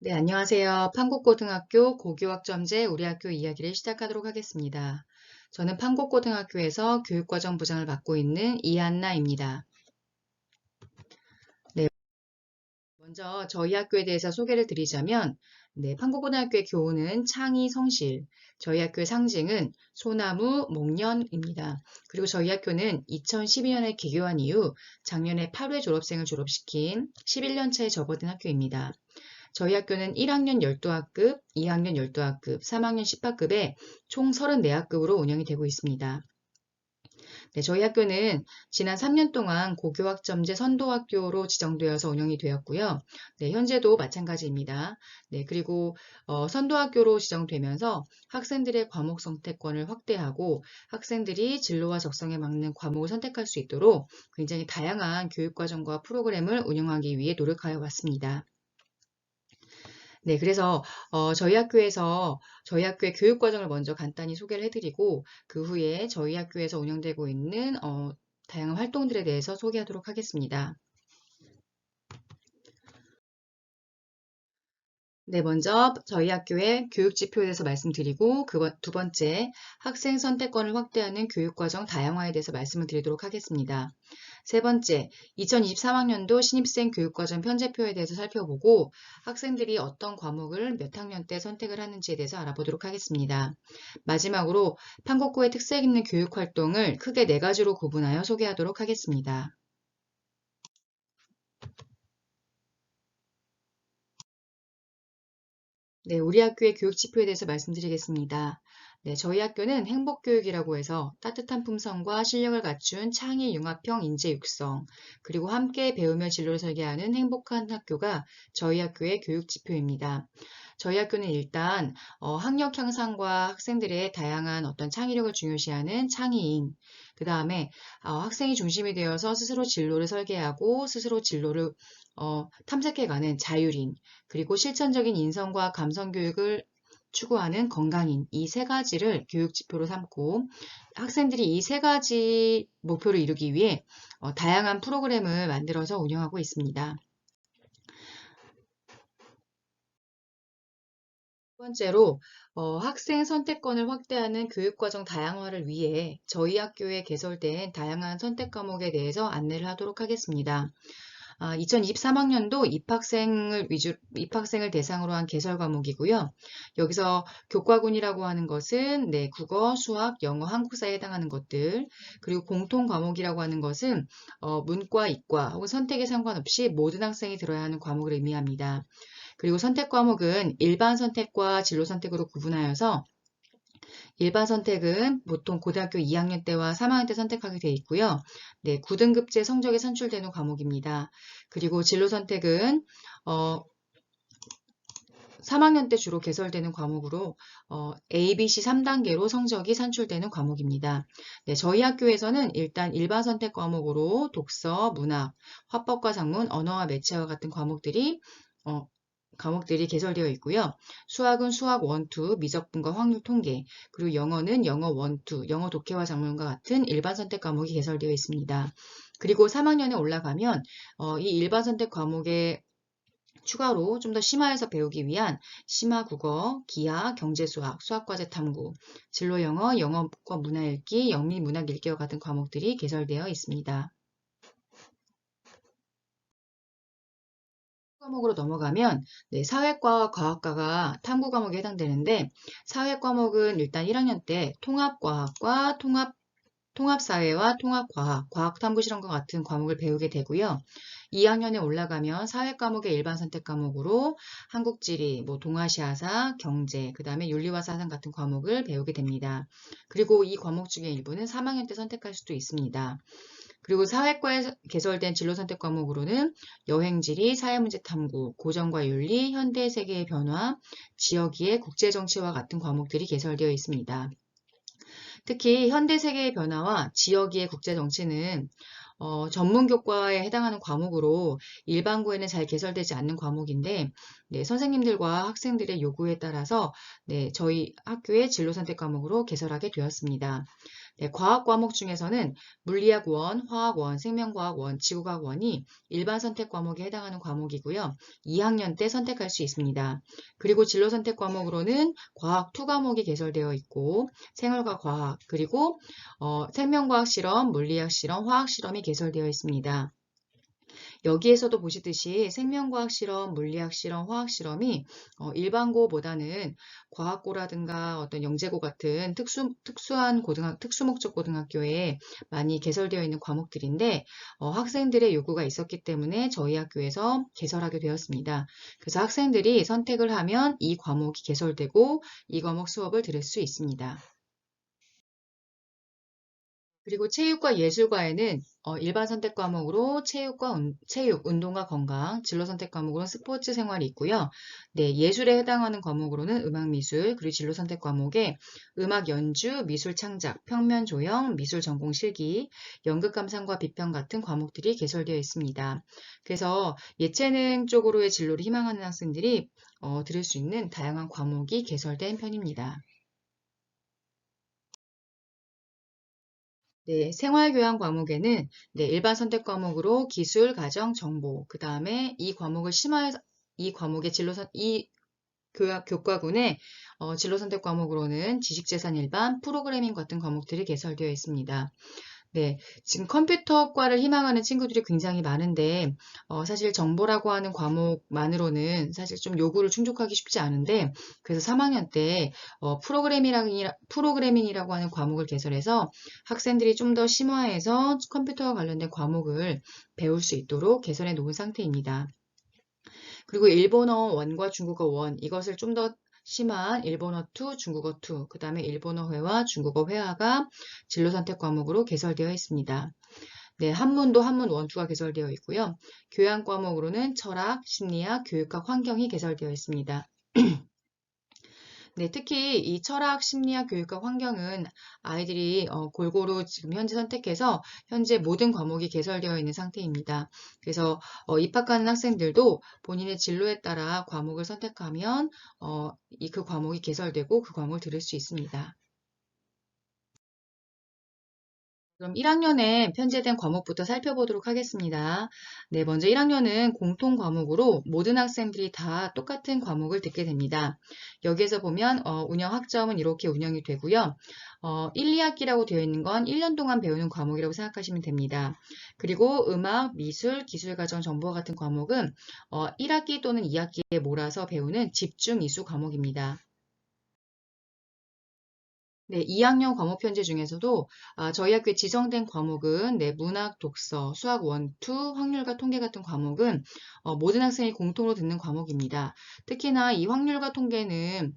네, 안녕하세요. 판국고등학교 고교학점제 우리 학교 이야기를 시작하도록 하겠습니다. 저는 판국고등학교에서 교육과정 부장을 맡고 있는 이한나입니다. 네, 먼저 저희 학교에 대해서 소개를 드리자면, 판국고등학교의 교우는 창의 성실, 저희 학교의 상징은 소나무, 목련입니다. 그리고 저희 학교는 2012년에 개교한 이후 작년에 8회 졸업생을 졸업시킨 11년차에 접어든 학교입니다. 저희 학교는 1학년 12학급, 2학년 12학급, 3학년 10학급에 총 34학급으로 운영이 되고 있습니다. 네, 저희 학교는 지난 3년 동안 고교학점제 선도학교로 지정되어서 운영이 되었고요. 네, 현재도 마찬가지입니다. 네, 그리고 선도학교로 지정되면서 학생들의 과목 선택권을 확대하고 학생들이 진로와 적성에 맞는 과목을 선택할 수 있도록 굉장히 다양한 교육과정과 프로그램을 운영하기 위해 노력하여 왔습니다. 네, 그래서 저희 학교의 교육 과정을 먼저 간단히 소개를 해드리고 그 후에 저희 학교에서 운영되고 있는 다양한 활동들에 대해서 소개하도록 하겠습니다. 네, 먼저 저희 학교의 교육 지표에 대해서 말씀드리고 두 번째 학생 선택권을 확대하는 교육과정 다양화에 대해서 말씀을 드리도록 하겠습니다. 세 번째, 2023학년도 신입생 교육과정 편제표에 대해서 살펴보고 학생들이 어떤 과목을 몇 학년 때 선택을 하는지에 대해서 알아보도록 하겠습니다. 마지막으로 판국고의 특색 있는 교육 활동을 크게 네 가지로 구분하여 소개하도록 하겠습니다. 네, 우리 학교의 교육 지표에 대해서 말씀드리겠습니다. 네, 저희 학교는 행복교육이라고 해서 따뜻한 품성과 실력을 갖춘 창의 융합형 인재 육성, 그리고 함께 배우며 진로를 설계하는 행복한 학교가 저희 학교의 교육 지표입니다. 저희 학교는 일단 학력 향상과 학생들의 다양한 어떤 창의력을 중요시하는 창의인, 그 다음에 학생이 중심이 되어서 스스로 진로를 설계하고 스스로 진로를 탐색해가는 자율인, 그리고 실천적인 인성과 감성 교육을 추구하는 건강인 이 세 가지를 교육 지표로 삼고 학생들이 이 세 가지 목표를 이루기 위해 다양한 프로그램을 만들어서 운영하고 있습니다. 두 번째로 학생 선택권을 확대하는 교육과정 다양화를 위해 저희 학교에 개설된 다양한 선택 과목에 대해서 안내를 하도록 하겠습니다. 2023학년도 입학생을 대상으로 한 개설 과목이고요. 여기서 교과군이라고 하는 것은 국어, 수학, 영어, 한국사에 해당하는 것들, 그리고 공통 과목이라고 하는 것은 문과, 이과 혹은 선택에 상관없이 모든 학생이 들어야 하는 과목을 의미합니다. 그리고 선택 과목은 일반 선택과 진로 선택으로 구분하여서 일반 선택은 보통 고등학교 2학년 때와 3학년 때 선택하게 되어 있고요. 네, 9등급제 성적이 산출되는 과목입니다. 그리고 진로 선택은 3학년 때 주로 개설되는 과목으로 A, B, C 3단계로 성적이 산출되는 과목입니다. 네, 저희 학교에서는 일단 일반 선택 과목으로 독서, 문학, 화법과 작문, 언어와 매체와 같은 어, 과목들이 개설되어 있고요. 수학은 수학 1, 2, 미적분과 확률 통계, 그리고 영어는 영어 1, 2, 영어 독해와 작문과 같은 일반 선택 과목이 개설되어 있습니다. 그리고 3학년에 올라가면 이 일반 선택 과목에 추가로 좀 더 심화해서 배우기 위한 심화 국어, 기하, 경제수학, 수학과제 탐구, 진로 영어, 영어과 문화 읽기, 영미 문학 읽기와 같은 과목들이 개설되어 있습니다. 과목으로 넘어가면 사회과, 과학과가 탐구 과목에 해당되는데 사회 과목은 일단 1학년 때 통합과학과 통합사회와 통합과학, 과학탐구실험과 같은 과목을 배우게 되고요. 2학년에 올라가면 사회 과목의 일반 선택 과목으로 한국지리, 동아시아사, 경제, 그 다음에 윤리와 사상 같은 과목을 배우게 됩니다. 그리고 이 과목 중에 일부는 3학년 때 선택할 수도 있습니다. 그리고 사회과에 개설된 진로 선택 과목으로는 여행지리, 사회문제 탐구, 고전과 윤리, 현대 세계의 변화, 지역이해, 국제정치와 같은 과목들이 개설되어 있습니다. 특히 현대 세계의 변화와 지역이해 국제정치는 전문 교과에 해당하는 과목으로 일반고에는 잘 개설되지 않는 과목인데 선생님들과 학생들의 요구에 따라서 저희 학교의 진로 선택 과목으로 개설하게 되었습니다. 네, 과학 과목 중에서는 물리학 1, 화학 1, 생명과학 1, 지구과학 1이 일반 선택 과목에 해당하는 과목이고요. 2학년 때 선택할 수 있습니다. 그리고 진로 선택 과목으로는 과학 2 과목이 개설되어 있고 생활과 과학, 그리고 생명과학 실험, 물리학 실험, 화학 실험이 개설되어 있습니다. 여기에서도 보시듯이 생명과학 실험, 물리학 실험, 화학 실험이 일반고보다는 과학고라든가 어떤 영재고 같은 특수한 특수목적 고등학교에 많이 개설되어 있는 과목들인데 학생들의 요구가 있었기 때문에 저희 학교에서 개설하게 되었습니다. 그래서 학생들이 선택을 하면 이 과목이 개설되고 이 과목 수업을 들을 수 있습니다. 그리고 체육과 예술과에는 일반 선택 과목으로 체육, 운동과 건강, 진로 선택 과목으로는 스포츠 생활이 있고요. 네, 예술에 해당하는 과목으로는 음악 미술, 그리고 진로 선택 과목에 음악 연주, 미술 창작, 평면 조형, 미술 전공 실기, 연극 감상과 비평 같은 과목들이 개설되어 있습니다. 그래서 예체능 쪽으로의 진로를 희망하는 학생들이 들을 수 있는 다양한 과목이 개설된 편입니다. 네, 생활교양 과목에는 네, 일반 선택 과목으로 기술, 가정, 정보, 그 다음에 이 과목을 심화해서 이 과목의 이 교과군의 진로 선택 과목으로는 지식재산 일반, 프로그래밍 같은 과목들이 개설되어 있습니다. 네, 지금 컴퓨터과를 희망하는 친구들이 굉장히 많은데, 사실 정보라고 하는 과목만으로는 사실 좀 요구를 충족하기 쉽지 않은데, 그래서 3학년 때 프로그래밍이라고 하는 과목을 개설해서 학생들이 좀 더 심화해서 컴퓨터와 관련된 과목을 배울 수 있도록 개설해 놓은 상태입니다. 그리고 일본어 1과 중국어 1, 이것을 좀 더 심한 일본어 2, 중국어 2, 그 다음에 일본어 회화, 중국어 회화가 진로 선택 과목으로 개설되어 있습니다. 네, 한문도 한문 1, 2가 개설되어 있고요. 교양 과목으로는 철학, 심리학, 교육학, 환경이 개설되어 있습니다. 네, 특히 이 철학, 심리학, 교육과 환경은 아이들이 골고루 지금 현재 선택해서 현재 모든 과목이 개설되어 있는 상태입니다. 그래서 입학하는 학생들도 본인의 진로에 따라 과목을 선택하면 그 과목이 개설되고 그 과목을 들을 수 있습니다. 그럼 1학년에 편제된 과목부터 살펴보도록 하겠습니다. 네, 먼저 1학년은 공통 과목으로 모든 학생들이 다 똑같은 과목을 듣게 됩니다. 여기에서 보면 운영 학점은 이렇게 운영이 되고요. 1, 2학기라고 되어 있는 건 1년 동안 배우는 과목이라고 생각하시면 됩니다. 그리고 음악, 미술, 기술과정, 정보 같은 과목은 1학기 또는 2학기에 몰아서 배우는 집중 이수 과목입니다. 네, 2학년 과목 편제 중에서도 저희 학교에 지정된 과목은 네, 문학, 독서, 수학 1, 2, 확률과 통계 같은 과목은 모든 학생이 공통으로 듣는 과목입니다. 특히나 이 확률과 통계는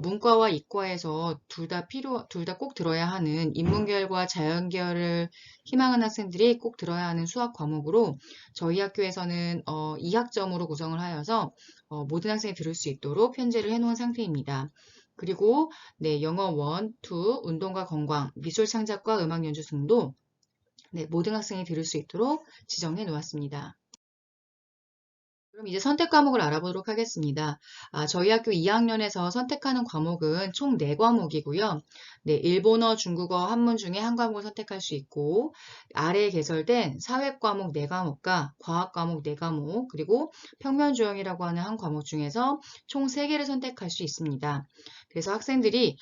문과와 이과에서 둘 다 꼭 들어야 하는 인문계열과 자연계열을 희망하는 학생들이 꼭 들어야 하는 수학 과목으로 저희 학교에서는 2학점으로 구성을 하여서 모든 학생이 들을 수 있도록 편제를 해놓은 상태입니다. 그리고 네, 영어 1, 2, 운동과 건강, 미술 창작과 음악 연주 등도 네, 모든 학생이 들을 수 있도록 지정해 놓았습니다. 그럼 이제 선택 과목을 알아보도록 하겠습니다. 저희 학교 2학년에서 선택하는 과목은 총 4과목이고요. 네, 일본어, 중국어, 한문 중에 한 과목을 선택할 수 있고 아래에 개설된 사회 과목 4과목과 과학 과목 4과목, 그리고 평면 조형이라고 하는 한 과목 중에서 총 3개를 선택할 수 있습니다. 그래서 학생들이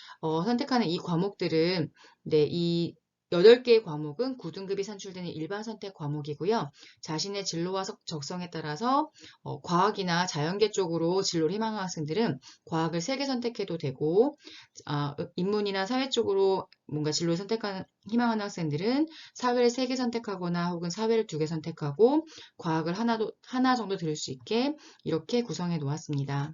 선택하는 이 과목들은 네, 이 8개의 과목은 9등급이 산출되는 일반 선택 과목이고요. 자신의 진로와 적성에 따라서 과학이나 자연계 쪽으로 진로를 희망하는 학생들은 과학을 3개 선택해도 되고, 인문이나 사회 쪽으로 뭔가 진로를 희망하는 학생들은 사회를 3개 선택하거나 혹은 사회를 2개 선택하고 과학을 하나 정도 들을 수 있게 이렇게 구성해 놓았습니다.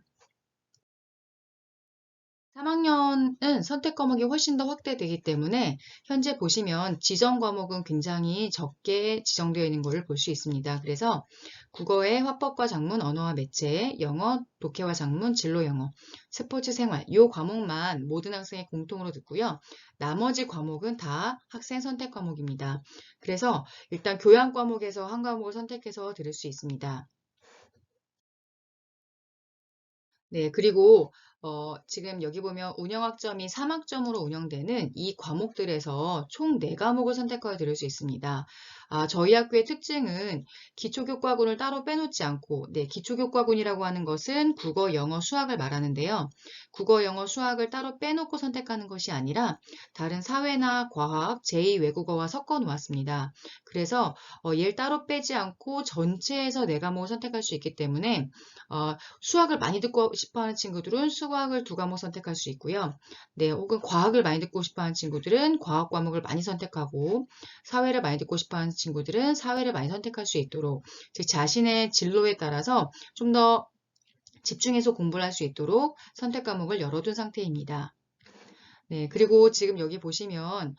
3학년은 선택 과목이 훨씬 더 확대되기 때문에 현재 보시면 지정 과목은 굉장히 적게 지정되어 있는 것을 볼 수 있습니다. 그래서 국어의 화법과 작문, 언어와 매체, 영어, 독해와 작문, 진로 영어, 스포츠 생활 이 과목만 모든 학생이 공통으로 듣고요. 나머지 과목은 다 학생 선택 과목입니다. 그래서 일단 교양 과목에서 한 과목을 선택해서 들을 수 있습니다. 네, 그리고 지금 여기 보면 운영학점이 3학점으로 운영되는 이 과목들에서 총 4과목을 선택하여 들을 수 있습니다. 저희 학교의 특징은 기초교과군을 따로 빼놓지 않고, 기초교과군이라고 하는 것은 국어, 영어, 수학을 말하는데요. 국어, 영어, 수학을 따로 빼놓고 선택하는 것이 아니라 다른 사회나 과학, 제2외국어와 섞어 놓았습니다. 그래서 얘를 따로 빼지 않고 전체에서 4과목을 선택할 수 있기 때문에 수학을 많이 듣고 싶어하는 친구들은 수학을 2과목 선택할 수 있고요. 혹은 과학을 많이 듣고 싶어하는 친구들은 과학 과목을 많이 선택하고, 사회를 많이 듣고 싶어하는 친구들은 사회를 많이 선택할 수 있도록, 즉 자신의 진로에 따라서 좀 더 집중해서 공부를 할 수 있도록 선택 과목을 열어둔 상태입니다. 그리고 지금 여기 보시면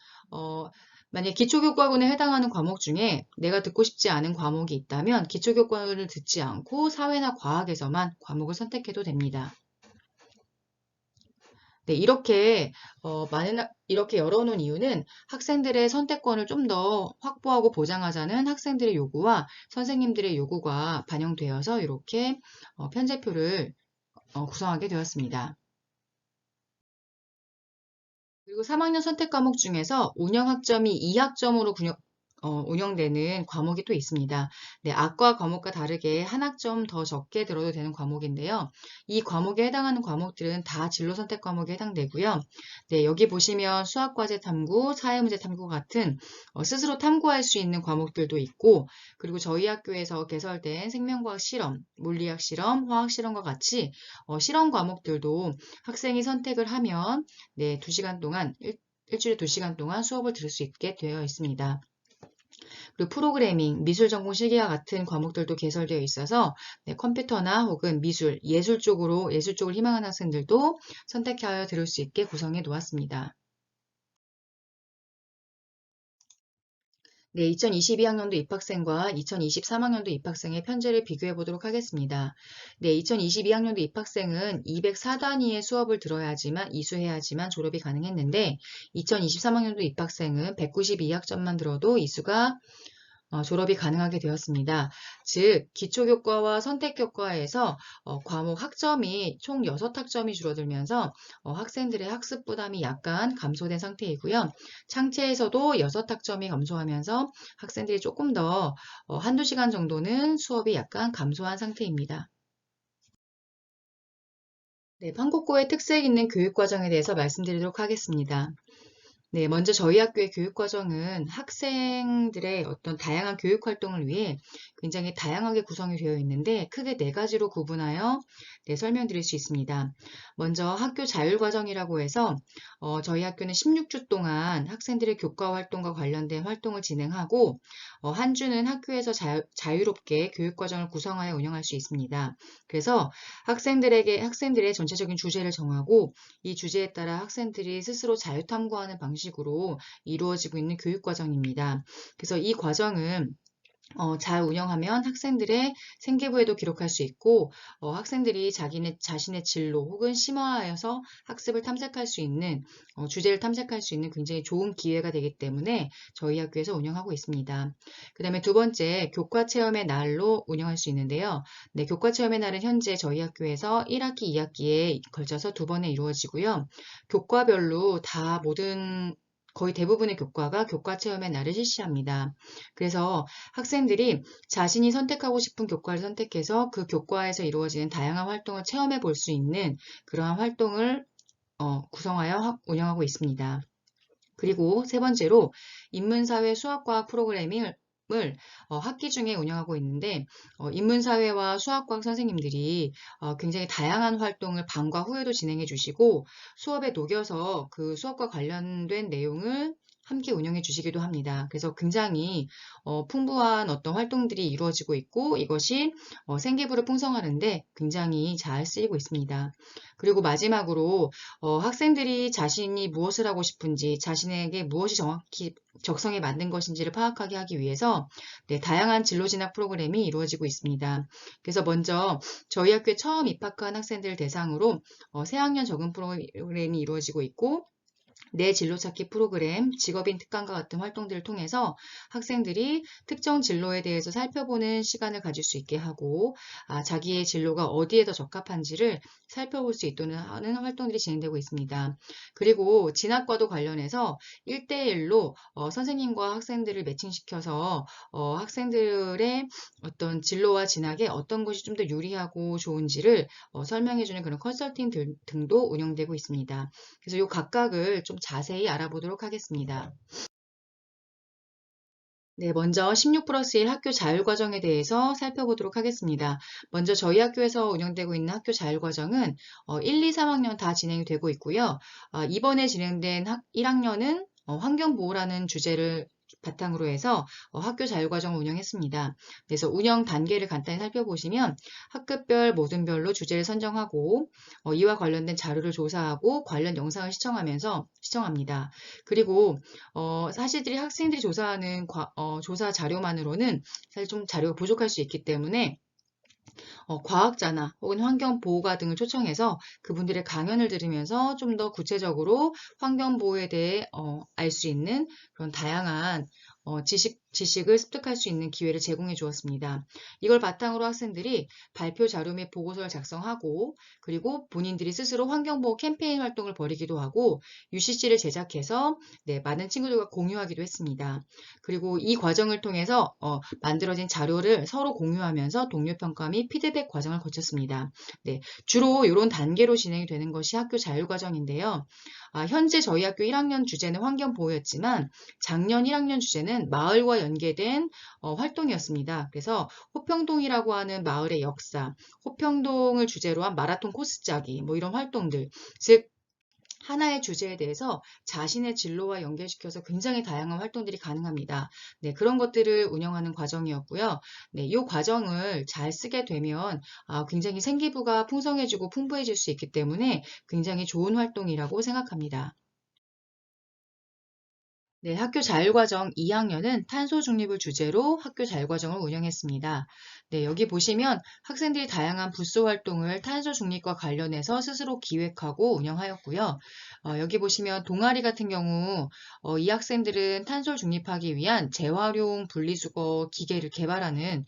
만약 기초교과군에 해당하는 과목 중에 내가 듣고 싶지 않은 과목이 있다면 기초교과군을 듣지 않고 사회나 과학에서만 과목을 선택해도 됩니다. 이렇게 열어놓은 이유는 학생들의 선택권을 좀 더 확보하고 보장하자는 학생들의 요구와 선생님들의 요구가 반영되어서 이렇게 편제표를 구성하게 되었습니다. 그리고 3학년 선택 과목 중에서 운영학점이 2학점으로 운영되는 과목이 또 있습니다. 악과 과목과 다르게 한 학점 더 적게 들어도 되는 과목인데요. 이 과목에 해당하는 과목들은 다 진로 선택 과목에 해당되고요. 여기 보시면 수학과제 탐구, 사회문제 탐구 같은 스스로 탐구할 수 있는 과목들도 있고, 그리고 저희 학교에서 개설된 생명과학 실험, 물리학 실험, 화학 실험과 같이 실험 과목들도 학생이 선택을 하면 2시간 동안 일주일에 2시간 동안 수업을 들을 수 있게 되어 있습니다. 그리고 프로그래밍, 미술 전공 실기와 같은 과목들도 개설되어 있어서 컴퓨터나 혹은 미술, 예술 쪽을 희망하는 학생들도 선택하여 들을 수 있게 구성해 놓았습니다. 2022학년도 입학생과 2023학년도 입학생의 편제를 비교해 보도록 하겠습니다. 2022학년도 입학생은 204단위의 수업을 들어야지만 이수해야지만 졸업이 가능했는데 2023학년도 입학생은 192학점만 들어도 이수가 졸업이 가능하게 되었습니다. 즉 기초교과와 선택교과에서 과목 학점이 총 6학점이 줄어들면서 학생들의 학습 부담이 약간 감소된 상태이고요. 창체에서도 6학점이 감소하면서 학생들이 조금 더 한두 시간 정도는 수업이 약간 감소한 상태입니다. 판국고의 특색 있는 교육과정에 대해서 말씀드리도록 하겠습니다. 먼저 저희 학교의 교육과정은 학생들의 어떤 다양한 교육 활동을 위해 굉장히 다양하게 구성이 되어 있는데 크게 4가지로 구분하여 설명드릴 수 있습니다. 먼저 학교 자율과정이라고 해서 저희 학교는 16주 동안 학생들의 교과 활동과 관련된 활동을 진행하고 한 주는 학교에서 자유롭게 교육과정을 구성하여 운영할 수 있습니다. 그래서 학생들의 전체적인 주제를 정하고 이 주제에 따라 학생들이 스스로 자유탐구하는 방식으로 이루어지고 있는 교육과정입니다. 그래서 이 과정은 잘 운영하면 학생들의 생계부에도 기록할 수 있고 학생들이 자신의 진로 혹은 심화하여서 학습을 탐색할 수 있는 주제를 탐색할 수 있는 굉장히 좋은 기회가 되기 때문에 저희 학교에서 운영하고 있습니다. 그 다음에 두 번째 교과체험의 날로 운영할 수 있는데요. 교과체험의 날은 현재 저희 학교에서 1학기, 2학기에 걸쳐서 2번에 이루어지고요. 교과별로 거의 대부분의 교과가 교과체험의 날을 실시합니다. 그래서 학생들이 자신이 선택하고 싶은 교과를 선택해서 그 교과에서 이루어지는 다양한 활동을 체험해 볼 수 있는 그러한 활동을 구성하여 운영하고 있습니다. 그리고 세 번째로 인문사회 수학과학 프로그래밍을 학기 중에 운영하고 있는데 인문사회와 수학과학 선생님들이 굉장히 다양한 활동을 방과 후에도 진행해 주시고 수업에 녹여서 그 수업과 관련된 내용을 함께 운영해 주시기도 합니다. 그래서 굉장히 풍부한 어떤 활동들이 이루어지고 있고 이것이 생기부를 풍성하는데 굉장히 잘 쓰이고 있습니다. 그리고 마지막으로 학생들이 자신이 무엇을 하고 싶은지 자신에게 무엇이 정확히 적성에 맞는 것인지를 파악하게 하기 위해서 다양한 진로 진학 프로그램이 이루어지고 있습니다. 그래서 먼저 저희 학교에 처음 입학한 학생들 대상으로 새학년 적응 프로그램이 이루어지고 있고 내 진로 찾기 프로그램, 직업인 특강과 같은 활동들을 통해서 학생들이 특정 진로에 대해서 살펴보는 시간을 가질 수 있게 하고, 자기의 진로가 어디에 더 적합한지를 살펴볼 수 있도록 하는 활동들이 진행되고 있습니다. 그리고 진학과도 관련해서 1대1로 선생님과 학생들을 매칭시켜서 학생들의 어떤 진로와 진학에 어떤 것이 좀 더 유리하고 좋은지를 설명해주는 그런 컨설팅 등도 운영되고 있습니다. 그래서 이 각각을 좀 자세히 알아보도록 하겠습니다. 네, 먼저 16 플러스 1 학교 자율과정에 대해서 살펴보도록 하겠습니다. 먼저 저희 학교에서 운영되고 있는 학교 자율과정은 1, 2, 3학년 다 진행이 되고 있고요. 이번에 진행된 1학년은 환경보호라는 주제를 바탕으로 해서 학교 자율과정을 운영했습니다. 그래서 운영 단계를 간단히 살펴보시면 학급별, 모든별로 주제를 선정하고 이와 관련된 자료를 조사하고 관련 영상을 시청합니다. 그리고 사실들이 학생들이 조사하는 조사 자료만으로는 사실 좀 자료가 부족할 수 있기 때문에 과학자나 혹은 환경보호가 등을 초청해서 그분들의 강연을 들으면서 좀 더 구체적으로 환경보호에 대해 알 수 있는 그런 다양한 지식을 습득할 수 있는 기회를 제공해 주었습니다. 이걸 바탕으로 학생들이 발표 자료 및 보고서를 작성하고 그리고 본인들이 스스로 환경보호 캠페인 활동을 벌이기도 하고 UCC를 제작해서 많은 친구들과 공유하기도 했습니다. 그리고 이 과정을 통해서 만들어진 자료를 서로 공유하면서 동료평가 및 피드백 과정을 거쳤습니다. 네, 주로 이런 단계로 진행이 되는 것이 학교 자율과정인데요. 현재 저희 학교 1학년 주제는 환경보호였지만 작년 1학년 주제는 마을과 연계된 활동이었습니다. 그래서 호평동이라고 하는 마을의 역사, 호평동을 주제로 한 마라톤 코스 짜기, 뭐 이런 활동들, 즉 하나의 주제에 대해서 자신의 진로와 연결시켜서 굉장히 다양한 활동들이 가능합니다. 네, 그런 것들을 운영하는 과정이었고요. 네, 이 과정을 잘 쓰게 되면 굉장히 생기부가 풍성해지고 풍부해질 수 있기 때문에 굉장히 좋은 활동이라고 생각합니다. 네, 학교 자율과정 2학년은 탄소 중립을 주제로 학교 자율과정을 운영했습니다. 네, 여기 보시면 학생들이 다양한 부스 활동을 탄소 중립과 관련해서 스스로 기획하고 운영하였고요. 여기 보시면 동아리 같은 경우 이 학생들은 탄소 중립하기 위한 재활용 분리수거 기계를 개발하는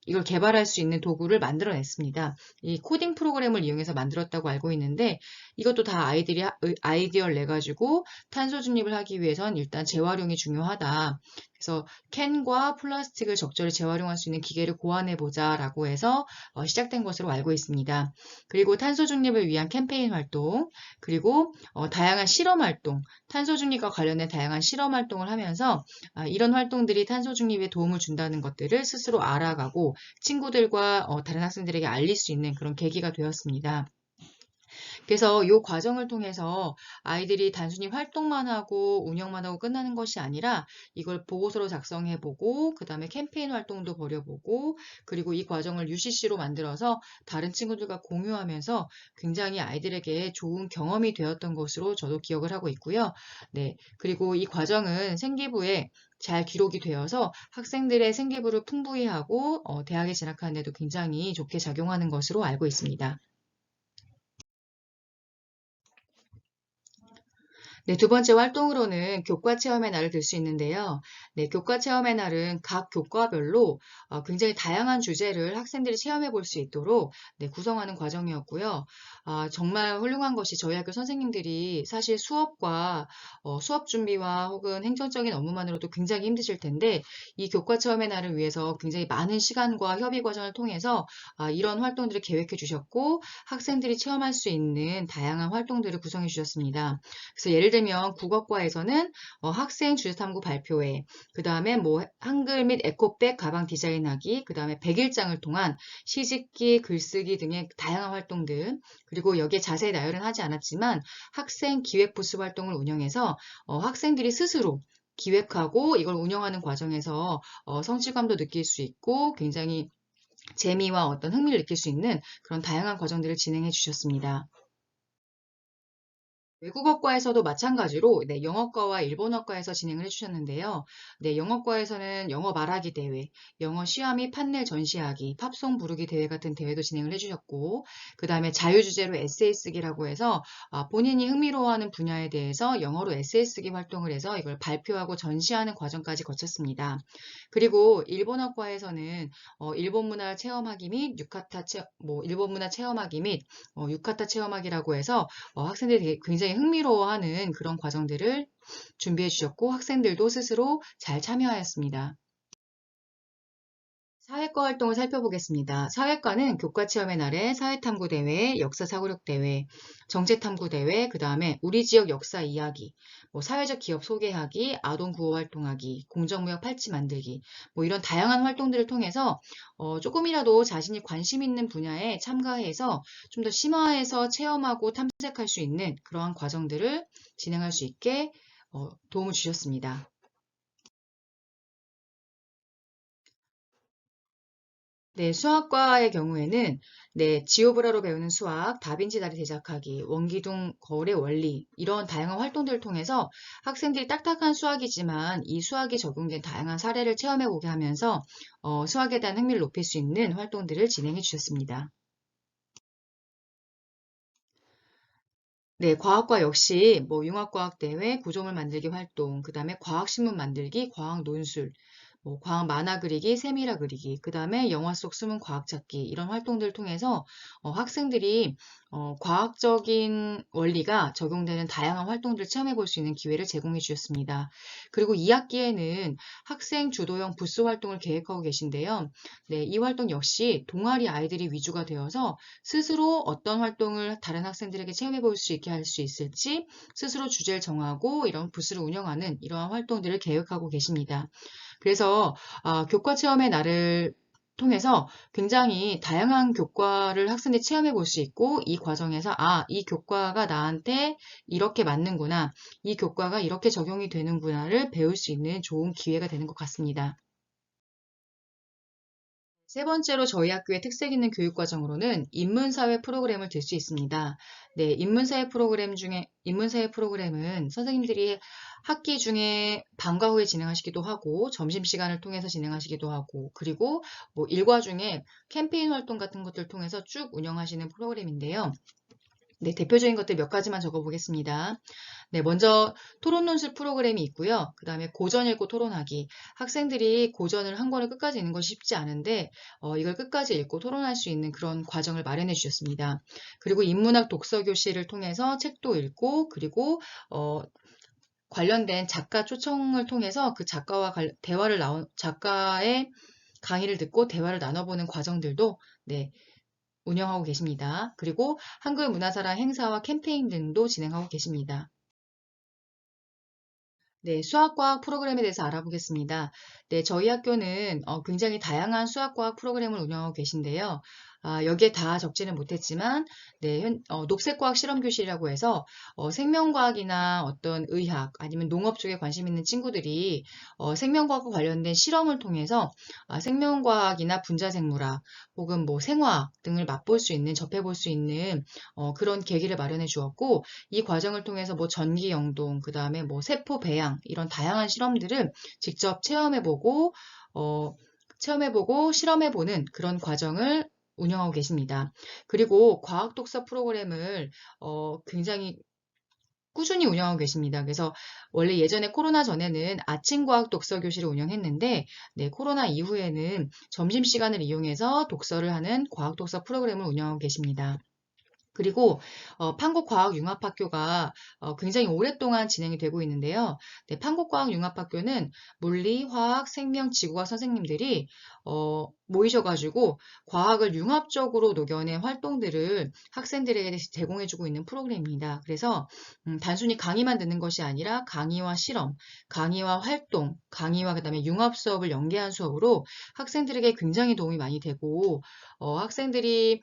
이걸 개발할 수 있는 도구를 만들어냈습니다. 이 코딩 프로그램을 이용해서 만들었다고 알고 있는데 이것도 다 아이들이 아이디어를 내가지고 탄소 중립을 하기 위해선 일단 재활용이 중요하다. 그래서 캔과 플라스틱을 적절히 재활용할 수 있는 기계를 고안해보자 라고 해서 시작된 것으로 알고 있습니다. 그리고 탄소 중립을 위한 캠페인 활동, 그리고 다양한 실험 활동, 탄소 중립과 관련된 다양한 실험 활동을 하면서 이런 활동들이 탄소 중립에 도움을 준다는 것들을 스스로 알아가고 친구들과 다른 학생들에게 알릴 수 있는 그런 계기가 되었습니다. 그래서 이 과정을 통해서 아이들이 단순히 활동만 하고 운영만 하고 끝나는 것이 아니라 이걸 보고서로 작성해보고 그 다음에 캠페인 활동도 벌여보고 그리고 이 과정을 UCC로 만들어서 다른 친구들과 공유하면서 굉장히 아이들에게 좋은 경험이 되었던 것으로 저도 기억을 하고 있고요. 네, 그리고 이 과정은 생기부에 잘 기록이 되어서 학생들의 생기부를 풍부히 하고 대학에 진학하는 데도 굉장히 좋게 작용하는 것으로 알고 있습니다. 네, 두 번째 활동으로는 교과 체험의 날을 들 수 있는데요. 네, 교과 체험의 날은 각 교과별로 굉장히 다양한 주제를 학생들이 체험해 볼 수 있도록 구성하는 과정이었고요. 정말 훌륭한 것이 저희 학교 선생님들이 사실 수업 준비와 혹은 행정적인 업무만으로도 굉장히 힘드실 텐데 이 교과 체험의 날을 위해서 굉장히 많은 시간과 협의 과정을 통해서 이런 활동들을 계획해 주셨고 학생들이 체험할 수 있는 다양한 활동들을 구성해 주셨습니다. 그래서 예를 들면 국어과에서는 학생 주제탐구 발표회, 그 다음에 뭐 한글 및 에코백 가방 디자인하기, 그 다음에 100일장을 통한 시집기, 글쓰기 등의 다양한 활동들, 그리고 여기에 자세히 나열은 하지 않았지만 학생 기획 부스 활동을 운영해서 학생들이 스스로 기획하고 이걸 운영하는 과정에서 성취감도 느낄 수 있고 굉장히 재미와 어떤 흥미를 느낄 수 있는 그런 다양한 과정들을 진행해 주셨습니다. 외국어과에서도 마찬가지로 영어과와 일본어과에서 진행을 해주셨는데요. 영어과에서는 영어 말하기 대회, 영어 시화 및 판넬 전시하기, 팝송 부르기 대회 같은 대회도 진행을 해주셨고, 그 다음에 자유주제로 에세이 쓰기라고 해서 본인이 흥미로워하는 분야에 대해서 영어로 에세이 쓰기 활동을 해서 이걸 발표하고 전시하는 과정까지 거쳤습니다. 그리고 일본어과에서는 일본 문화 체험하기 및 일본 문화 체험하기 및 유카타 체험하기라고 해서 학생들이 굉장히 흥미로워하는 그런 과정들을 준비해 주셨고 학생들도 스스로 잘 참여하였습니다. 사회과 활동을 살펴보겠습니다. 사회과는 교과체험의 날에 사회탐구대회, 역사사고력대회, 정체탐구대회, 그 다음에 우리 지역 역사 이야기, 사회적 기업 소개하기, 아동구호 활동하기, 공정무역 팔찌 만들기, 이런 다양한 활동들을 통해서 조금이라도 자신이 관심 있는 분야에 참가해서 좀 더 심화해서 체험하고 탐색할 수 있는 그러한 과정들을 진행할 수 있게 도움을 주셨습니다. 수학과의 경우에는 지오브라로 배우는 수학, 다빈치 다리 제작하기, 원기둥 거울의 원리 이런 다양한 활동들을 통해서 학생들이 딱딱한 수학이지만 이 수학이 적용된 다양한 사례를 체험해보게 하면서 수학에 대한 흥미를 높일 수 있는 활동들을 진행해 주셨습니다. 과학과 역시 융합과학대회, 구조물 만들기 활동, 그 다음에 과학신문 만들기, 과학 논술, 과학 만화 그리기, 세미라 그리기, 그 다음에 영화 속 숨은 과학 찾기 이런 활동들을 통해서 학생들이 과학적인 원리가 적용되는 다양한 활동들을 체험해 볼 수 있는 기회를 제공해 주셨습니다. 그리고 2학기에는 학생 주도형 부스 활동을 계획하고 계신데요. 이 활동 역시 동아리 아이들이 위주가 되어서 스스로 어떤 활동을 다른 학생들에게 체험해 볼 수 있게 할 수 있을지 스스로 주제를 정하고 이런 부스를 운영하는 이러한 활동들을 계획하고 계십니다. 그래서 교과 체험의 날을 통해서 굉장히 다양한 교과를 학생들이 체험해 볼 수 있고 이 과정에서 이 교과가 나한테 이렇게 맞는구나. 이 교과가 이렇게 적용이 되는구나를 배울 수 있는 좋은 기회가 되는 것 같습니다. 세 번째로 저희 학교의 특색 있는 교육과정으로는 인문사회 프로그램을 들 수 있습니다. 인문사회 프로그램은 선생님들이 학기 중에 방과 후에 진행하시기도 하고, 점심시간을 통해서 진행하시기도 하고, 그리고 일과 중에 캠페인 활동 같은 것들을 통해서 쭉 운영하시는 프로그램인데요. 대표적인 것들 몇 가지만 적어보겠습니다. 먼저 토론 논술 프로그램이 있고요. 그 다음에 고전 읽고 토론하기. 학생들이 고전을 한 권을 끝까지 읽는 것이 쉽지 않은데 이걸 끝까지 읽고 토론할 수 있는 그런 과정을 마련해 주셨습니다. 그리고 인문학 독서 교실을 통해서 책도 읽고 그리고 관련된 작가 초청을 통해서 그 작가와 작가의 강의를 듣고 대화를 나눠보는 과정들도 운영하고 계십니다. 그리고 한글 문화사랑 행사와 캠페인 등도 진행하고 계십니다. 수학과학 프로그램에 대해서 알아보겠습니다. 저희 학교는 굉장히 다양한 수학과학 프로그램을 운영하고 계신데요. 여기에 다 적지는 못했지만, 녹색과학 실험교실이라고 해서 생명과학이나 어떤 의학 아니면 농업 쪽에 관심 있는 친구들이 생명과학과 관련된 실험을 통해서 생명과학이나 분자생물학 혹은 생화학 등을 맛볼 수 있는, 접해볼 수 있는 그런 계기를 마련해 주었고, 이 과정을 통해서 전기 영동, 그 다음에 세포 배양 이런 다양한 실험들을 직접 체험해보고 실험해보는 그런 과정을 운영하고 계십니다. 그리고 과학 독서 프로그램을 굉장히 꾸준히 운영하고 계십니다. 그래서 원래 예전에 코로나 전에는 아침 과학 독서 교실을 운영했는데, 코로나 이후에는 점심시간을 이용해서 독서를 하는 과학 독서 프로그램을 운영하고 계십니다. 그리고 판국과학융합학교가 굉장히 오랫동안 진행이 되고 있는데요. 판국과학융합학교는 물리, 화학, 생명, 지구과학 선생님들이 모이셔가지고 과학을 융합적으로 녹여낸 활동들을 학생들에게 제공해주고 있는 프로그램입니다. 그래서 단순히 강의만 듣는 것이 아니라 강의와 실험, 강의와 활동, 강의와 그다음에 융합 수업을 연계한 수업으로 학생들에게 굉장히 도움이 많이 되고 학생들이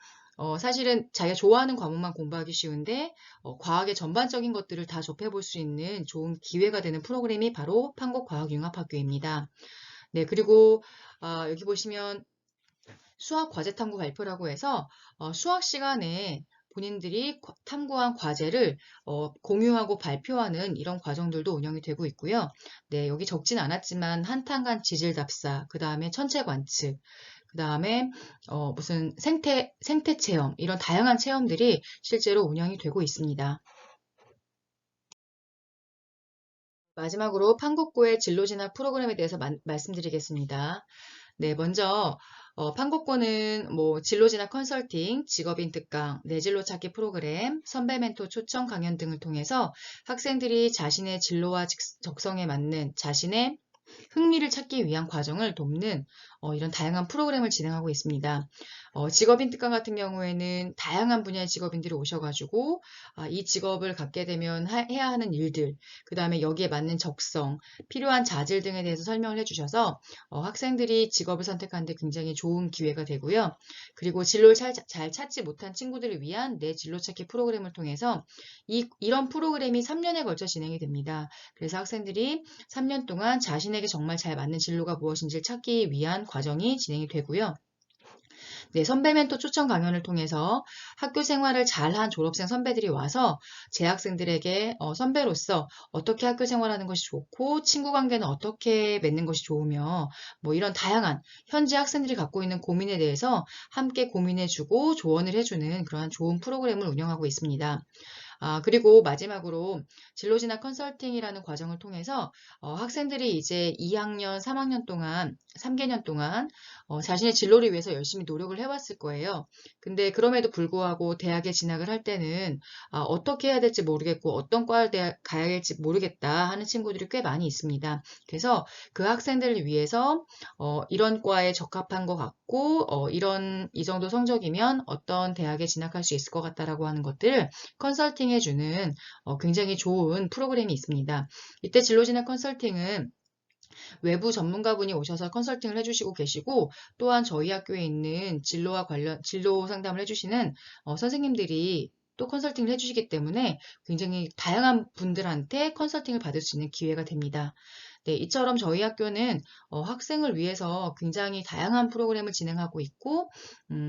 사실은 자기가 좋아하는 과목만 공부하기 쉬운데 과학의 전반적인 것들을 다 접해볼 수 있는 좋은 기회가 되는 프로그램이 바로 판국과학융합학교입니다. 그리고 여기 보시면 수학 과제 탐구 발표라고 해서 수학 시간에 본인들이 탐구한 과제를 공유하고 발표하는 이런 과정들도 운영이 되고 있고요. 네, 여기 적진 않았지만 한탄간 지질 답사, 그 다음에 천체 관측, 그 다음에 무슨 생태 체험, 이런 다양한 체험들이 실제로 운영이 되고 있습니다. 마지막으로 판국고의 진로 진학 프로그램에 대해서 말씀드리겠습니다. 네, 먼저 판국고는 뭐 진로 진학 컨설팅, 직업인 특강, 내 진로 찾기 프로그램, 선배 멘토 초청 강연 등을 통해서 학생들이 자신의 진로와 적성에 맞는 자신의 흥미를 찾기 위한 과정을 돕는 이런 다양한 프로그램을 진행하고 있습니다. 직업인 특강 같은 경우에는 다양한 분야의 직업인들이 오셔가지고 이 직업을 갖게 되면 해야 하는 일들, 그 다음에 여기에 맞는 적성, 필요한 자질 등에 대해서 설명을 해주셔서 학생들이 직업을 선택하는 데 굉장히 좋은 기회가 되고요. 그리고 진로를 잘 찾지 못한 친구들을 위한 내 진로 찾기 프로그램을 통해서 이런 프로그램이 3년에 걸쳐 진행이 됩니다. 그래서 학생들이 3년 동안 자신에게 정말 잘 맞는 진로가 무엇인지를 찾기 위한 과정이 진행이 되고요. 네, 선배 멘토 초청 강연을 통해서 학교 생활을 잘한 졸업생 선배들이 와서 재학생들에게 선배로서 어떻게 학교 생활하는 것이 좋고 친구 관계는 어떻게 맺는 것이 좋으며 뭐 이런 다양한 현재 학생들이 갖고 있는 고민에 대해서 함께 고민해주고 조언을 해주는 그러한 좋은 프로그램을 운영하고 있습니다. 그리고 마지막으로 진로진학 컨설팅이라는 과정을 통해서 학생들이 이제 2학년, 3학년 동안, 3개년 동안 자신의 진로를 위해서 열심히 노력을 해왔을 거예요. 근데 그럼에도 불구하고 대학에 진학을 할 때는 어떻게 해야 될지 모르겠고 어떤 과를 가야 할지 모르겠다 하는 친구들이 꽤 많이 있습니다. 그래서 그 학생들을 위해서 이런 과에 적합한 것 같고 이 정도 성적이면 어떤 대학에 진학할 수 있을 것 같다라고 하는 것들을 컨설팅 해주는 굉장히 좋은 프로그램이 있습니다. 이때 진로진학 컨설팅은 외부 전문가분이 오셔서 컨설팅을 해주시고 계시고 또한 저희 학교에 있는 진로와 관련 진로 상담을 해주시는 선생님들이 또 컨설팅을 해주시기 때문에 굉장히 다양한 분들한테 컨설팅을 받을 수 있는 기회가 됩니다. 네, 이처럼 저희 학교는 학생을 위해서 굉장히 다양한 프로그램을 진행하고 있고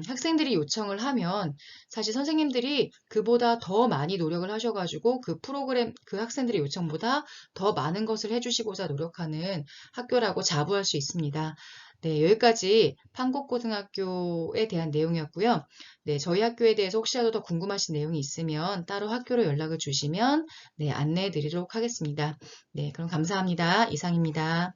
학생들이 요청을 하면 사실 선생님들이 그보다 더 많이 노력을 하셔가지고 그 프로그램, 그 학생들의 요청보다 더 많은 것을 해주시고자 노력하는 학교라고 자부할 수 있습니다. 네, 여기까지 판곡고등학교에 대한 내용이었고요. 네, 저희 학교에 대해서 혹시라도 더 궁금하신 내용이 있으면 따로 학교로 연락을 주시면 네, 안내해 드리도록 하겠습니다. 네, 그럼 감사합니다. 이상입니다.